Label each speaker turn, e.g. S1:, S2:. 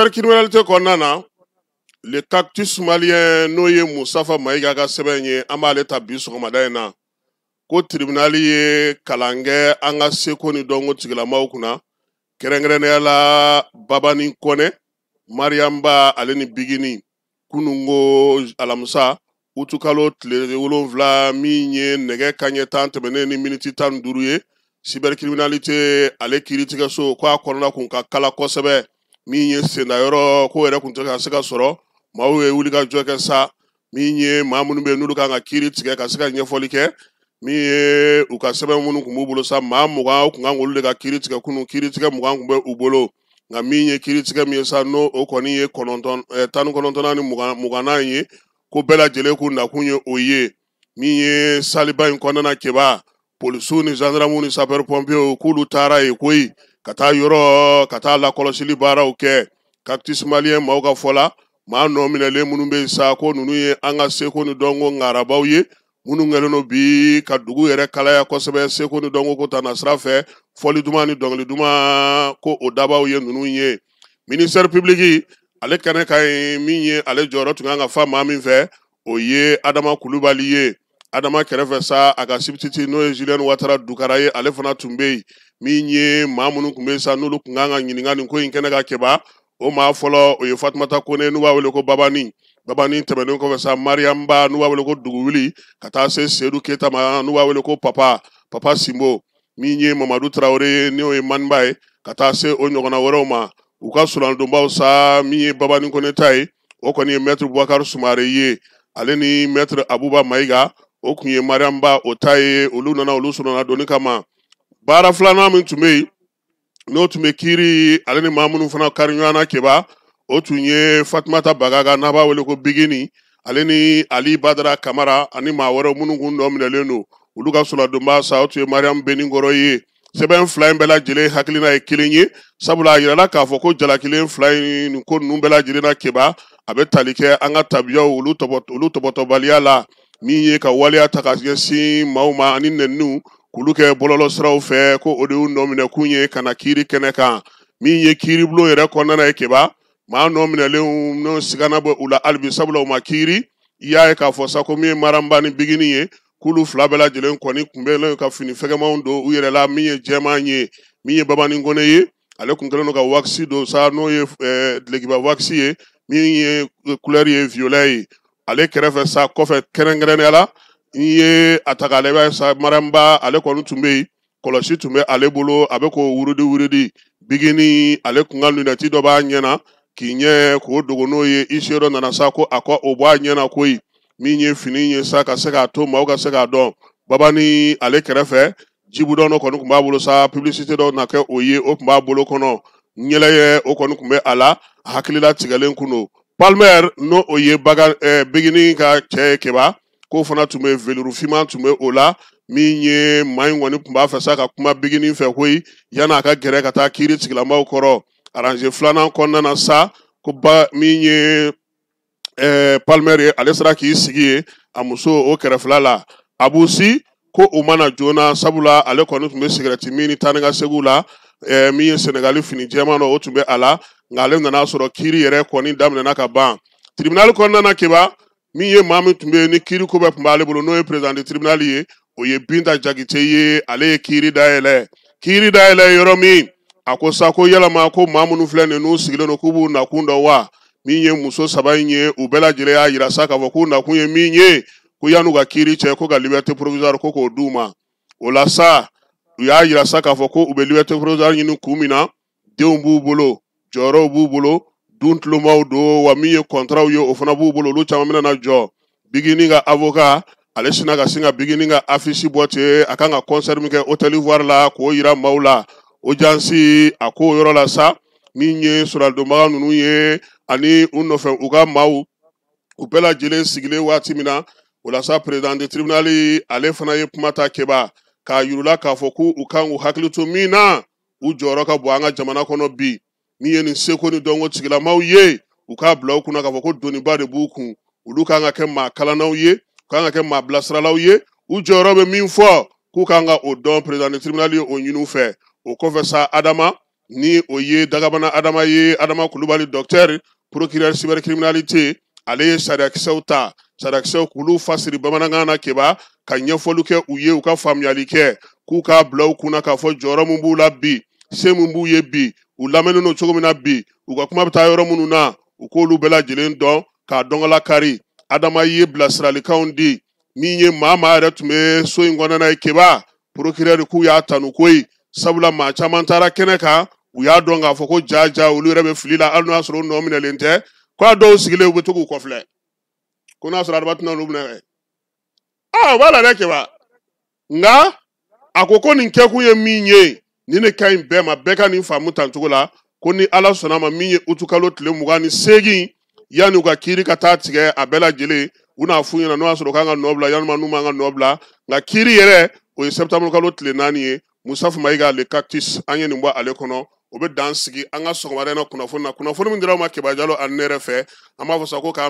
S1: cybercriminalité kɔnɔna le cactus malien n'o ye Musafa Mayiga ka sɛbɛn ye an b'ale ta bi sɔgɔmada in na ko tribunal ye kalan kɛ an ka seko ni dɔnko tigilamaw kunna kɛrɛnkɛrɛnnenya la Babani Kɔnɛ Mariamba ale ni Bigini kunungo alamisa utukalo tile 7 min ye nɛgɛ kanɲɛ 10 tɛmɛnen ni miniti 15 ye cybercriminalité ale kiiritigɛso ko a kɔnɔna kun ka kala kosɛbɛ min ye sendayɔrɔ ko yɛrɛ kun tɛ ka se ka sɔrɔ maaw ye wuli ka jɔ kɛ sa min ye maa minnu bɛ n'olu kan ka kiiri tigɛ ka se ka ɲɛfɔli kɛ min ye u ka sɛbɛn minnu kun b'u bolo sa maa 20 kun kan k'olu de ka kiiri tigɛ kunun kiiri tigɛ 20 kun bɛ u bolo nka min ye kiiri tigɛ min ye sa n'o o kɔni ye 19 ni 20 ye ko bɛɛ lajɛlen kun nakun ye o ye min ye saliba in kɔnɔna kɛba polisiw ni gendarmew ni sapeur pompiers k'olu taara ye koyi ka taa yɔrɔ ka taa lakɔlɔsili baaraw kɛ cactus malien maaw ka fɔ la maa nɔ minɛlen minnu bɛ sa ko ninnu ye an ka seko ni dɔnko ŋarabaw ye minnu kɛlen don bi ka dugu yɛrɛ kalaya kosɛbɛ seko ni dɔnko ko ta na sira fɛ fɔli duman ni dɔnkili duman ko o dabaw ye ninnu ye ministère public ale kɛnɛ ka ɲi min ye ale jɔyɔrɔ tun kan ka fa maa min fɛ o ye Adama Kulubali ye Adama kɛrɛfɛ sa a ka sibititi n'o ye Julien Ouattara Dukara ye ale fana tun bɛ yen min ye maa minnu tun bɛ sa n'olu kun kan ka ɲininka nin ko in kɛnɛ ka kɛba o maa fɔlɔ o ye Fatumata Kone n'u b'a wele ko Babani tɛmɛnen kɔfɛ sa Mariamba n'u b'a wele ko Dugwili ka taa se Seydou Keita ma n'u b'a wele ko Papa Simbo min ye Mamadou Traoré ye n'o ye Maniba ye ka taa se o ɲɔgɔnna wɛrɛw ma u ka sulandonbaw sa min ye Babani Kone ta ye o kɔni ye maître Boubacar Soumare ye ale ni maître Abouba Mayiga o kun ye Mariamba o ta ye olu nana olu sɔrɔna doni kama baara filanan min tun bɛ yen n'o tun bɛ kiiri ale ni maa minnu fana kari ɲɔgɔnna kɛba o tun ye Fatumata Bagaga n'a b'a wele ko Bigini ale ni Ali Badara Kamara ani maa wɛrɛw minnu kun dɔ minɛlen don olu ka suladonba sa o tun ye Mariam Benikɔrɔ ye sɛbɛn fila in bɛɛ lajɛlen hakilina ye kelen ye sabula a yirala k'a fɔ ko jalakilen fila in nin ko ninnu bɛɛ lajɛlen na kɛba a bɛ tali kɛ an ka tabiyaw olu tɔbɔtɔbaliya la min ye ka waleya ta ka ɲɛsin maaw ma ani nɛniniw k'olu kɛ bɔlɔlɔ siraw fɛ ko o de y'u nɔ minɛ kun ye ka na kiiri kɛnɛ kan min ye kiiribulon yɛrɛ kɔnɔna ye kɛba maa nɔ minɛlenw n'o sigana bɔ u la halibi sabula u ma kiiri i y'a ye k'a fɔ sa ko min ye Maramba ni Bigini ye k'olu fila bɛɛ lajɛlen kɔni kunbɛnlen ka fini fɛgɛmanw don u yɛrɛ la min ye jɛman ye min ye Babani Kone ye ale kun kɛlen don ka wakisi don sa n'o ye dulokiba wakisi ye min ye couleur ye violet ye ale kɛrɛfɛ sa kɔfɛ kɛrɛnkɛrɛnnenya la n ye a ta k'a lajɛ sa Maramba ale kɔni tun bɛ yen kɔlɔsi tun bɛ ale bolo a bɛ k'o wurudi Bigini ale kun ka lunɛti dɔ b'a ɲɛna k'i ɲɛ k'o dogo n'o ye i se dɔ nana sa ko a ko o bɔ a ɲɛna koyi min ye fini ye sa ka se k'a to maaw ka se k'a dɔn Babani ale kɛrɛfɛ jibudɔn dɔ kɔni tun b'a bolo sa publicité dɔ na kɛ o ye o tun b'a bolo kɔnɔ ɲɛlɛyɛ o kɔni tun bɛ a la a hakilila tigɛlen kun don Palmer n'o o ye Bigini ka cɛ ye kɛba k'o fana tun bɛ veluru finman tun bɛ o la min ye maa in kɔni tun b'a fɛ sa ka kuma Bigini fɛ koyi yan'a ka gɛrɛ ka taa kiiri tigilamaw kɔrɔ arrangé filanan kɔnɔna na sa ko min ye Palmer ye ale sera k'i sigi ye a muso o kɛrɛfɛla la Abusi ko o mana joona sabula ale kɔni tun bɛ sigɛrɛti min ni taa ni ka segiw la min ye Senegali fini jɛman dɔ o tun bɛ a la nka ale nana sɔrɔ kiiri yɛrɛ kɔni daminɛna ka ban tribunal kɔnɔna na kɛba min ye maa min tun bɛ yen ni kiiri ko bɛɛ tun b'ale bolo n'o ye président du tribunal ye o ye Binta Jakite ye ale ye kiiri dayɛlɛ yɔrɔ min a ko sa ko yalama ko maa minnu filɛ nin n'u sigilen don k'u b'u nakun dɔn wa min ye muso 3 in ye u bɛɛ lajɛlen y'a yira sa k'a fɔ k'u nakun ye min ye ko yan'u ka kiiri cɛ ko ka liberté provisoire ko k'o d'u ma o la sa u y'a yira sa k'a fɔ ko u bɛ liberté provisoire ɲini kun min na denw b'u bolo jɔyɔrɔw b'u bolo dun tulomaw don wa min ye contrat ye o fana b'u bolo olu caman bɛna na jɔ Bigini ka avocat ale sina ka sin ka Bigini ka affiche bɔ ten a kan ka concert min kɛ Hôtel Ivoire la k'o yira maaw la audience a ko yɔrɔ la sa min ye suradonbaga ninnu ye ani u nɔfɛ u ka maaw u bɛɛ lajɛlen sigilen waati min na o la sa président du tribunal ale fana ye kuma ta kɛba k'a yirula k'a fɔ k'u kan k'u hakili to min na u jɔyɔrɔ ka bɔ an ka jamana kɔnɔ bi min ye nin seko ni dɔnko tigilamaw ye u k'a bila u kunna k'a fɔ ko doniba de b'u kun olu kan ka kɛ maa kalannaw ye u kan ka kɛ maa bilasiralaw ye u jɔyɔrɔ bɛ min fɔ k'u kan ka o dɔn président du tribunal ye o ɲini u fɛ o kɔfɛ sa Adama ni o ye Dagabana Adama ye, Adama Kulubali docteur procureur cybercriminalité ale ye sariyakisɛw ta sariyakisɛw k'olu fasiri bamanankan na keba ka ɲɛfɔli kɛ u ye u ka faamuyali kɛ k'u k'a bila u kunna k'a fɔ jɔyɔrɔ mun b'u la bi se mun b'u ye bi u lamɛnnen no cogo min na bi u ka kuma bɛ taa yɔrɔ minnu na u k'olu bɛɛ lajɛlen dɔn k'a dɔngala kari Adama ye bilasiralikanw di min ye maa yɛrɛ tun bɛ so in kɔnɔna ye keba procureur k'u y'a tanu koyi sabula maa caman taara kɛnɛ kan u y'a dɔn k'a fɔ ko jaja olu yɛrɛ bɛ fili la hali n'o y'a sɔrɔ u nɔ minɛlen tɛ k'a dɔw sigilen u bɛ to k'u kɔfilɛ ko n'a sɔrɔ Adama tɛna olu minɛ o b'a la dɛ keba nka a ko nin kɛkun ye min ye ni ne ka ɲi bɛɛ ma bɛɛ ka nin faamu tancogo la ko ni Ala sɔnna ma min ye utukalo tile 28 yanni u ka kiiri ka taa tigɛ a bɛɛ lajɛlen u n'a f'u ɲɛna n'o y'a sɔrɔ u kan ka nɔ bila yanni n'u man ka nɔ bila nka kiiri yɛrɛ o ye septembre kalo tile 4 ye Musafu Mayiga le cactus an ye nin bɔ ale kɔnɔ o bɛ dan sigi an ka sɔgɔmada in na kunnafoni min dira aw ma Keba Jalo ani ne yɛrɛ fɛ an b'a fɔ sa ko k'an